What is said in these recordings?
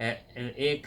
1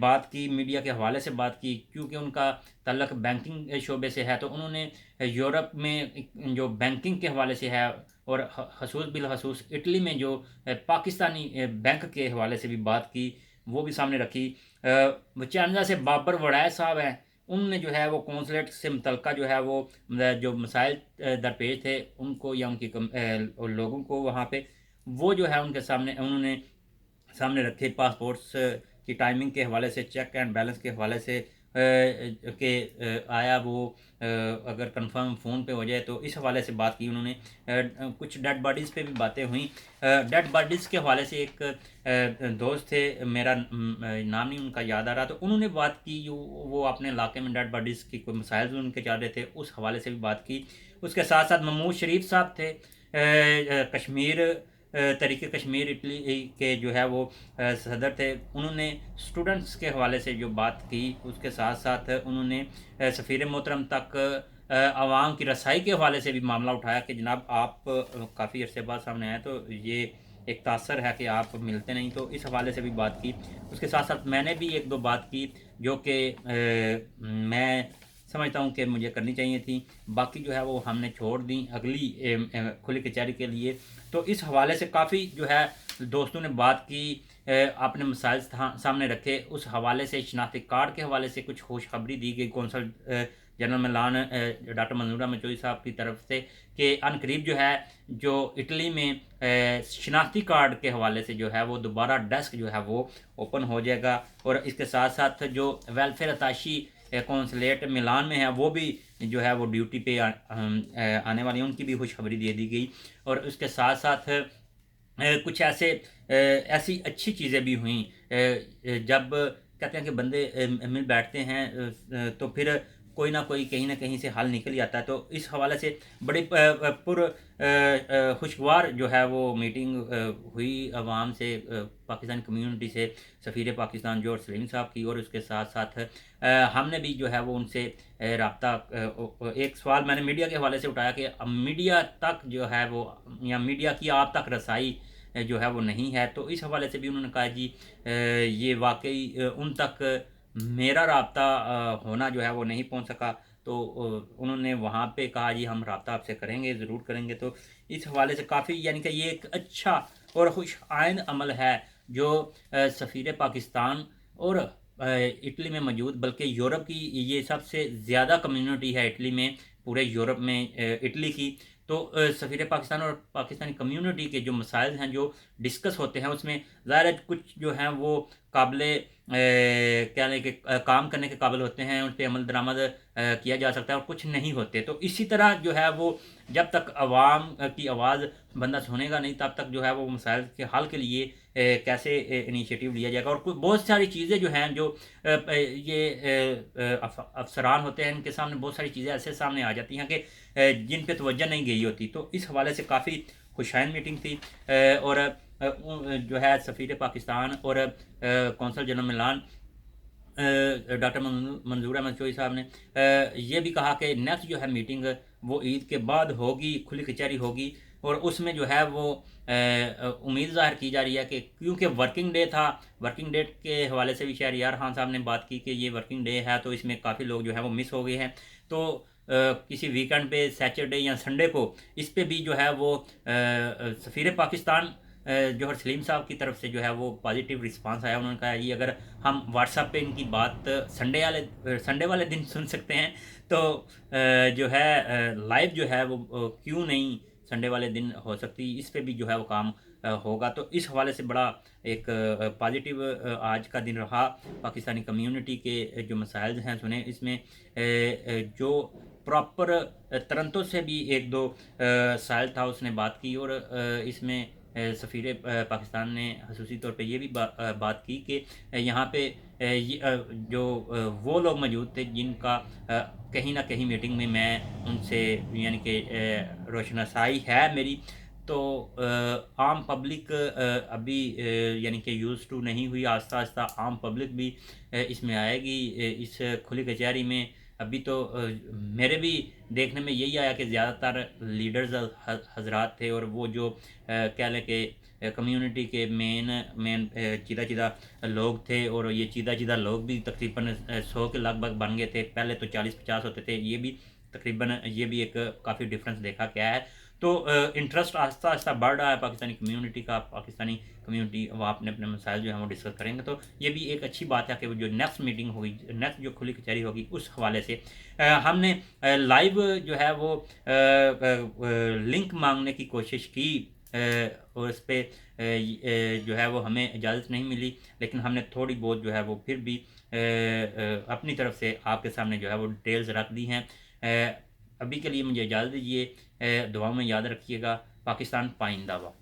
بات کی، میڈیا کے حوالے سے بات کی، کیونکہ ان کا تعلق بینکنگ شعبے سے ہے، تو انہوں نے یورپ میں جو بینکنگ کے حوالے سے ہے، اور خصوص بالخصوص اٹلی میں جو پاکستانی بینک کے حوالے سے بھی بات کی، وہ بھی سامنے رکھی۔ چینزا سے بابر وڑائے صاحب ہیں، ان نے جو ہے وہ کونسلیٹ سے متعلقہ جو ہے وہ جو مسائل درپیش تھے ان کو، یا ان کی لوگوں کو وہاں پہ، وہ جو ہے ان کے سامنے انہوں نے سامنے رکھے۔ پاسپورٹس کی ٹائمنگ کے حوالے سے، چیک اینڈ بیلنس کے حوالے سے، کہ آیا وہ اگر کنفرم فون پہ ہو جائے، تو اس حوالے سے بات کی انہوں نے۔ کچھ ڈیڈ باڈیز پہ بھی باتیں ہوئیں۔ ڈیڈ باڈیز کے حوالے سے ایک دوست تھے، میرا نام نہیں ان کا یاد آ رہا، تو انہوں نے بات کی، وہ اپنے علاقے میں ڈیڈ باڈیز کی کوئی مسائل ان کے چل رہے تھے، اس حوالے سے بھی بات کی۔ اس کے ساتھ ساتھ محمود شریف صاحب تھے، کشمیر تحریک کشمیر اٹلی کے جو ہے وہ صدر تھے، انہوں نے اسٹوڈنٹس کے حوالے سے جو بات کی، اس کے ساتھ ساتھ انہوں نے سفیر محترم تک عوام کی رسائی کے حوالے سے بھی معاملہ اٹھایا کہ جناب آپ کافی عرصے بعد سامنے آئے، تو یہ ایک تاثر ہے کہ آپ ملتے نہیں، تو اس حوالے سے بھی بات کی۔ اس کے ساتھ ساتھ میں نے بھی ایک دو بات کی جو کہ میں سمجھتا ہوں کہ مجھے کرنی چاہیے تھیں، باقی جو ہے وہ ہم نے چھوڑ دیں اگلی کھلی کچہری کے لیے۔ تو اس حوالے سے کافی جو ہے دوستوں نے بات کی، اپنے مسائل سامنے رکھے۔ اس حوالے سے شناختی کارڈ کے حوالے سے کچھ خوشخبری دی گئی کونسل جنرل ملان ڈاکٹر منظورہ مچوئی صاحب کی طرف سے، کہ ان قریب جو ہے جو اٹلی میں شناختی کارڈ کے حوالے سے جو ہے وہ دوبارہ ڈیسک جو ہے وہ اوپن ہو جائے گا، اور اس کے ساتھ ساتھ جو ویلفیئر اتاشی کونسلیٹ ملان میں ہے وہ بھی جو ہے وہ ڈیوٹی پہ آنے والی ہیں، ان کی بھی خوشخبری دے دی گئی۔ اور اس کے ساتھ ساتھ کچھ ایسی اچھی چیزیں بھی ہوئیں، جب کہتے ہیں کہ بندے مل بیٹھتے ہیں تو پھر کوئی نہ کوئی کہیں نہ کہیں سے حل نکل جاتا ہے، تو اس حوالے سے بڑی پر خوشگوار جو ہے وہ میٹنگ ہوئی عوام سے، پاکستانی کمیونٹی سے، سفیر پاکستان جوہر سلیم صاحب کی، اور اس کے ساتھ ساتھ ہم نے بھی جو ہے وہ ان سے رابطہ، ایک سوال میں نے میڈیا کے حوالے سے اٹھایا کہ میڈیا تک جو ہے وہ، یا میڈیا کی آپ تک رسائی جو ہے وہ نہیں ہے، تو اس حوالے سے بھی انہوں نے کہا جی یہ واقعی ان تک میرا رابطہ ہونا جو ہے وہ نہیں پہنچ سکا، تو انہوں نے وہاں پہ کہا جی ہم رابطہ آپ سے کریں گے، ضرور کریں گے۔ تو اس حوالے سے کافی، یعنی کہ یہ ایک اچھا اور خوش آئند عمل ہے جو سفیر پاکستان اور اٹلی میں موجود، بلکہ یورپ کی یہ سب سے زیادہ کمیونٹی ہے اٹلی میں، پورے یورپ میں اٹلی کی، تو سفیر پاکستان اور پاکستانی کمیونٹی کے جو مسائل ہیں جو ڈسکس ہوتے ہیں، اس میں ظاہر ہے کچھ جو ہیں وہ قابل کہنے کے کام کرنے کے قابل ہوتے ہیں، ان پہ عمل درآمد کیا جا سکتا ہے، اور کچھ نہیں ہوتے۔ تو اسی طرح جو ہے وہ جب تک عوام کی آواز بندہ سنے گا نہیں، تب تک جو ہے وہ مسائل کے حل کے لیے کیسے انیشیٹو لیا جائے گا۔ اور بہت ساری چیزیں جو ہیں جو یہ افسران ہوتے ہیں، ان کے سامنے بہت ساری چیزیں ایسے سامنے آ جاتی ہیں کہ جن پہ توجہ نہیں گئی ہوتی، تو اس حوالے سے کافی خوشائند میٹنگ تھی۔ اور جو ہے سفیر پاکستان اور کونسل جنرل ملان ڈاکٹر منظورہ مچوئی صاحب نے یہ بھی کہا کہ نیکسٹ جو ہے میٹنگ وہ عید کے بعد ہوگی، کھلی کچہری ہوگی، اور اس میں جو ہے وہ امید ظاہر کی جا رہی ہے کہ کیونکہ ورکنگ ڈے تھا، ورکنگ ڈے کے حوالے سے بھی شہریار خان صاحب نے بات کی کہ یہ ورکنگ ڈے ہے، تو اس میں کافی لوگ جو ہے وہ مس ہو گئے ہیں، تو کسی ویکنڈ پہ سیچرڈے یا سنڈے کو اس پہ بھی جو ہے وہ سفیر پاکستان جوہر سلیم صاحب کی طرف سے جو ہے وہ پازیٹیو رسپانس آیا۔ انہوں نے کہا یہ اگر ہم واٹس ایپ پہ ان کی بات سنڈے والے دن سن سکتے ہیں، تو جو ہے لائیو جو ہے وہ کیوں نہیں سنڈے والے دن ہو سکتی، اس پہ بھی جو ہے وہ کام ہوگا۔ تو اس حوالے سے بڑا ایک پازیٹیو آج کا دن رہا۔ پاکستانی کمیونٹی کے جو مسائل ہیں سنے، اس میں جو پراپر ترنتوں سے بھی ایک دو سائل تھا، اس نے بات کی، اور اس میں سفیر پاکستان نے خصوصی طور پہ یہ بھی بات کی کہ یہاں پہ جو وہ لوگ موجود تھے جن کا کہیں نہ کہیں میٹنگ میں ان سے یعنی کہ روشناسائی ہے میری، تو عام پبلک ابھی یعنی کہ یوز ٹو نہیں ہوئی، آہستہ آہستہ عام پبلک بھی اس میں آئے گی، اس کھلی کچہری میں ابھی تو میرے بھی دیکھنے میں یہی آیا کہ زیادہ تر لیڈرز حضرات تھے، اور وہ جو کہہ لیں کہ کمیونٹی کے مین چیدہ چیدہ لوگ تھے، اور یہ چیدہ چیدہ لوگ بھی تقریباً 100 کے لگ بھگ بن گئے تھے، پہلے تو 40-50 ہوتے تھے، یہ بھی تقریباً یہ بھی ایک کافی ڈفرینس دیکھا گیا ہے۔ تو انٹرسٹ آہستہ آہستہ بڑھ رہا ہے پاکستانی کمیونٹی کا، پاکستانی کمیونٹی وہ اپنے اپنے مسائل جو ہیں وہ ڈسکس کریں گے، تو یہ بھی ایک اچھی بات ہے کہ جو نیکسٹ میٹنگ ہوگی، نیکسٹ جو کھلی کچہری ہوگی، اس حوالے سے ہم نے لائیو جو ہے وہ لنک مانگنے کی کوشش کی، اور اس پہ جو ہے وہ ہمیں اجازت نہیں ملی، لیکن ہم نے تھوڑی بہت جو ہے وہ پھر بھی اپنی طرف سے آپ کے سامنے جو ہے وہ ڈیٹیلز رکھ دی ہیں۔ ابھی کے لیے مجھے اجازت دیجیے، دعاؤں میں یاد رکھیے گا۔ پاکستان پائندہ باد۔